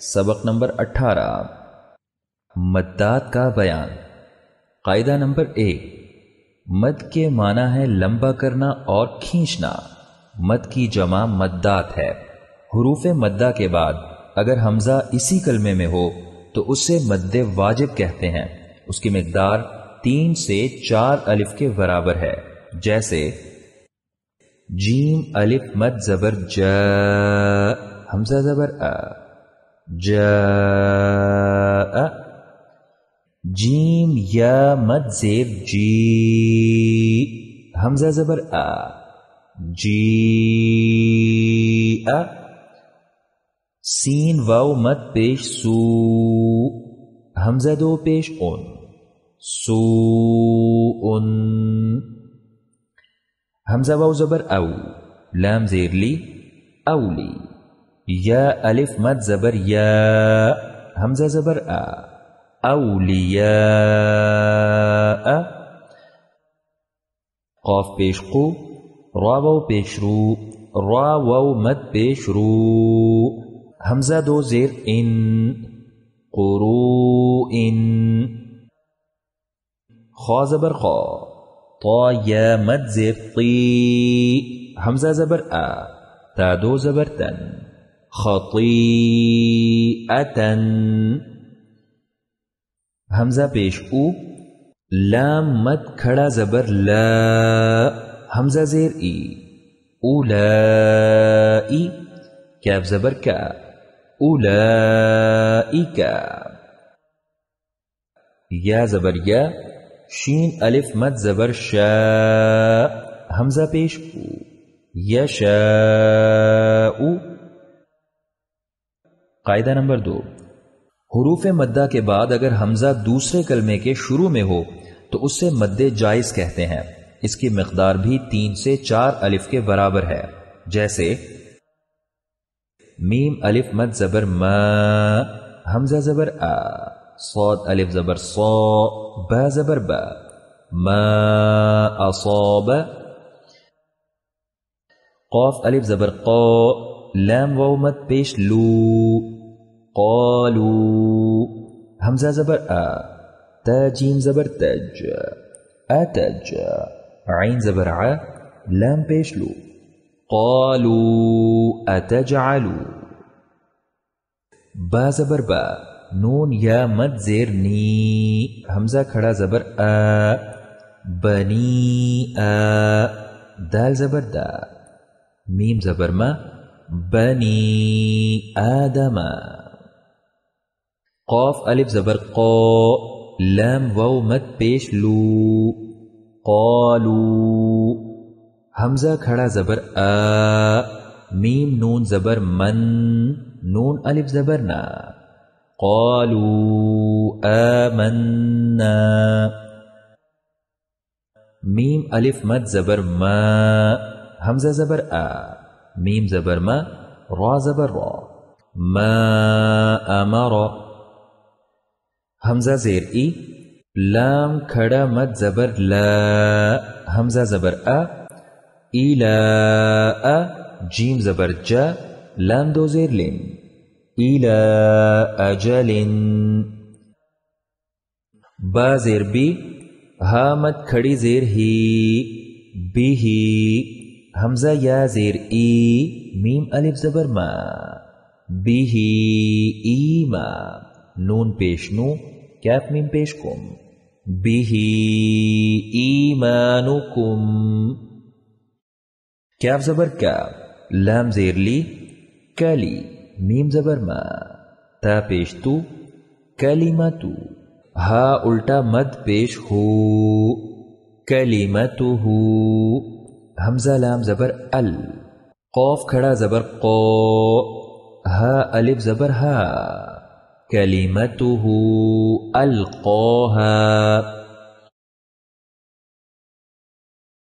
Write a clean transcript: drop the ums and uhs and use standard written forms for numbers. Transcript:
سبق نمبر 18 مدات کا بیان۔ قاعدہ نمبر 1، مد کے معنی ہے لمبا کرنا اور کھینچنا۔ مد کی جمع مدات ہے۔ حروف مدہ کے بعد اگر حمزہ اسی کلمے میں ہو تو اسے مد واجب کہتے ہیں۔ اس کی مقدار 3 سے 4 الف کے برابر ہے، جیسے جیم الف مد زبر جا، حمزہ زبر ا، جاء۔ جیم یا مد زیر جی، حمزہ زبر ا، جیء۔ سین واو مد پیش سو، حمزہ دو پیش اون، سوءن۔ حمزہ واو زبر او، لام زیر لی، اولی۔ یا الف مد زبر یا، حمزہ زبر ا، اولیاء۔ قاف پیش قو، را واو پیش رو، را واو مد پیش رو، حمزہ دو زیر ان، قروءن۔ خا زبر خا، طا یا مد زیر طی، حمزہ زبر ا، تا دو زبر تن، خطیئتن۔ حمزہ پیش او، لام مد کھڑا زبر لا، حمزہ زیر ای، اولائی۔ کیف زبر کا، اولائک۔ یا زبر یا، شین الف مد زبر شا، حمزہ پیش او، یشاء۔ قاعدہ نمبر 2، حروف مدہ کے بعد اگر حمزہ دوسرے کلمے کے شروع میں ہو تو اسے مد جائز کہتے ہیں۔ اس کی مقدار بھی 3 سے 4 الف کے برابر ہے، جیسے میم الف مد زبر ما، حمزہ زبر ا، صاد الف زبر صا، با زبر با، ما اصاب۔ قاف الف زبر قا، لام واو مد پیش لو، قالو۔ حمزہ زبر ا، تا جیم زبر تج، اتج۔ عین زبر ع، لام پیش لو، قالو اتجعلو۔ با زبر با، نون یا مد زیر نی، حمزہ کھڑا زبر ا، بنی ا۔ دال زبر دا، میم زبر ما، بنی آدم۔ قاف الف زبر قا، لام واو مد پیش لو، قالو۔ حمزہ کھڑا زبر ا، میم نون زبر من، نون الف زبر نا، قالو آمنا۔ میم الف مد زبر ما، حمزہ زبر ا، میم زبر ما، را زبر را، ما امر۔ حمزہ زیر ای، لام کھڑا مد زبر لا، حمزہ زبر ا، ایلا، جیم زبر جا، لام دو زیر لن، ایلا اجل۔ با زیر بی، ہا مد کھڑی زیر ہی، بی ہی۔ حمزہ یا زیر ای، میم الف زبر ما، بی ہی ایما، نون پیش نو، کیف میم پیش کم، بی ہی ایمانکم۔ کیف زبر کا، لام زیر لی، کلی، میم زبر ما، تا پیش تو، کلمتو۔ ہا الٹا مد پیش ہو، کلمتو ہو۔ حمزہ لام زبر ال، قاف کھڑا زبر قو، ہا الف زبر ہا، کلمتو القاہا۔